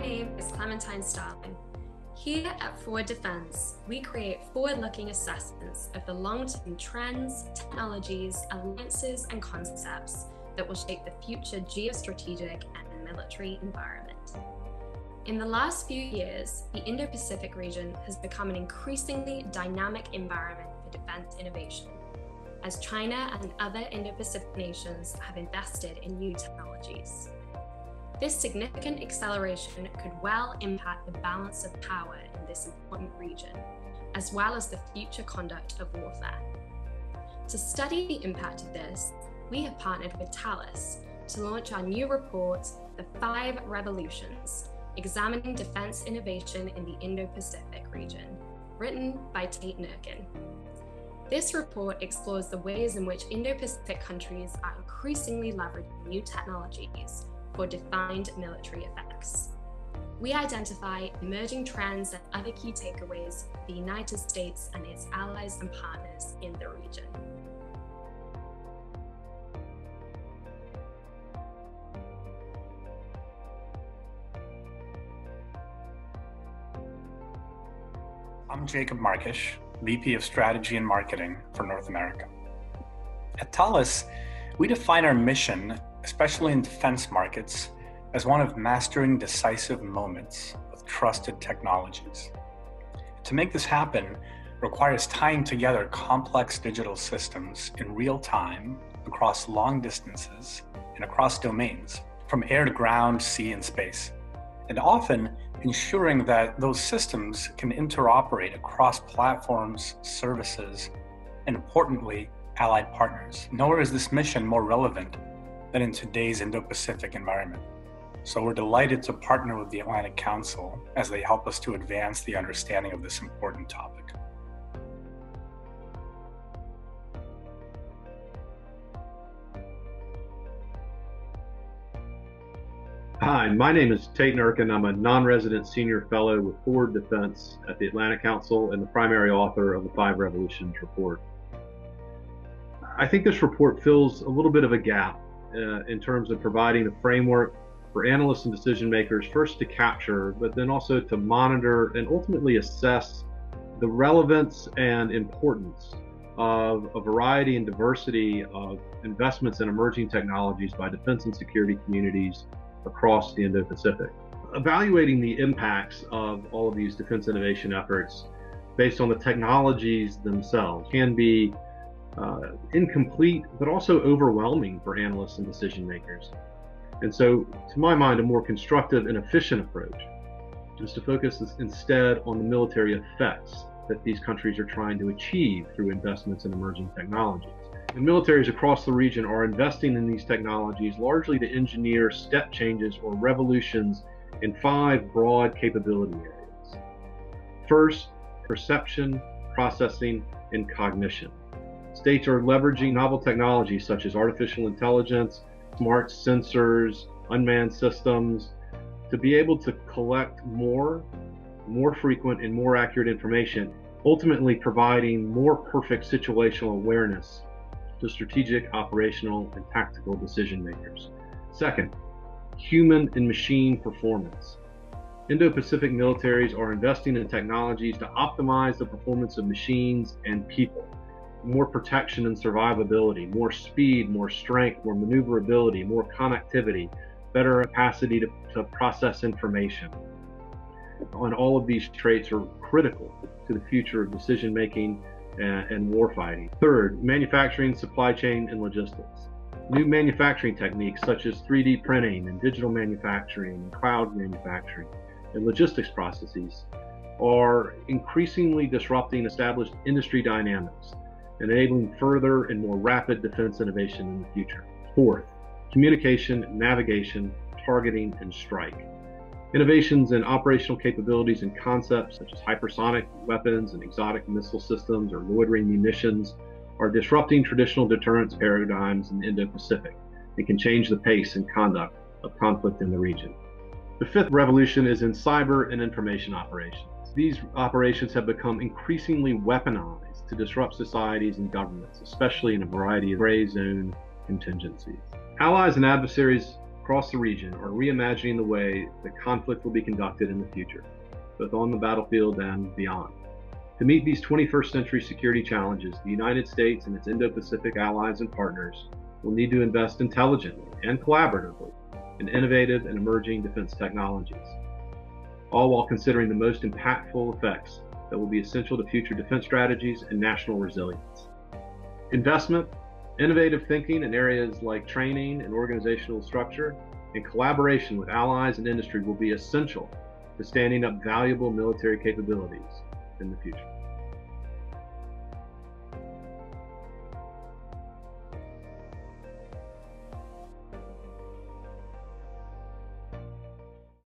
name is Clementine Starling. Here at Forward Defense, we create forward-looking assessments of the long-term trends, technologies, alliances, and concepts that will shape the future geostrategic and military environment. In the last few years, the Indo-Pacific region has become an increasingly dynamic environment for defense innovation, as China and other Indo-Pacific nations have invested in new technologies. This significant acceleration could well impact the balance of power in this important region, as well as the future conduct of warfare. To study the impact of this, we have partnered with Tallas to launch our new report, The 5 Revolutions, Examining Defense Innovation in the Indo-Pacific Region, written by Tate Nurkin. This report explores the ways in which Indo-Pacific countries are increasingly leveraging new technologies for defined military effects. We identify emerging trends and other key takeaways for the United States and its allies and partners in the region. I'm Jacob Markish, VP of Strategy and Marketing for North America. At Tallas, we define our mission, especially in defense markets, as one of mastering decisive moments with trusted technologies. To make this happen requires tying together complex digital systems in real time across long distances and across domains, from air to ground, sea, and space, and often ensuring that those systems can interoperate across platforms, services, and importantly, allied partners. Nowhere is this mission more relevant than in today's Indo-Pacific environment. So we're delighted to partner with the Atlantic Council as they help us to advance the understanding of this important topic. Hi, my name is Tate Nurkin. I'm a non-resident senior fellow with Forward Defense at the Atlantic Council and the primary author of the 5 Revolutions report. I think this report fills a little bit of a gap in terms of providing a framework for analysts and decision makers, first to capture, but then also to monitor and ultimately assess the relevance and importance of a variety and diversity of investments in emerging technologies by defense and security communities across the Indo-Pacific. Evaluating the impacts of all of these defense innovation efforts based on the technologies themselves can be incomplete, but also overwhelming for analysts and decision makers. And so, to my mind, a more constructive and efficient approach is to focus instead on the military effects that these countries are trying to achieve through investments in emerging technologies. And militaries across the region are investing in these technologies largely to engineer step changes or revolutions in 5 broad capability areas. First, perception, processing, and cognition. States are leveraging novel technologies such as artificial intelligence, smart sensors, unmanned systems to be able to collect more frequent, and more accurate information, ultimately providing more perfect situational awareness to strategic, operational, and tactical decision makers. Second, human and machine performance. Indo-Pacific militaries are investing in technologies to optimize the performance of machines and people. More protection and survivability, more speed, more strength, more maneuverability, more connectivity, better capacity to process information. And all of these traits are critical to the future of decision making and warfighting. Third, manufacturing, supply chain, and logistics. New manufacturing techniques such as 3D printing and digital manufacturing and cloud manufacturing and logistics processes are increasingly disrupting established industry dynamics, enabling further and more rapid defense innovation in the future. Fourth, communication, navigation, targeting, and strike. Innovations in operational capabilities and concepts such as hypersonic weapons and exotic missile systems or loitering munitions are disrupting traditional deterrence paradigms in the Indo-Pacific and can change the pace and conduct of conflict in the region. The 5th revolution is in cyber and information operations. These operations have become increasingly weaponized to disrupt societies and governments, especially in a variety of gray zone contingencies. Allies and adversaries across the region are reimagining the way the conflict will be conducted in the future, both on the battlefield and beyond. To meet these 21st century security challenges, the United States and its Indo-Pacific allies and partners will need to invest intelligently and collaboratively in innovative and emerging defense technologies, all while considering the most impactful effects that will be essential to future defense strategies and national resilience. Investment, innovative thinking in areas like training and organizational structure, and collaboration with allies and industry will be essential to standing up valuable military capabilities in the future.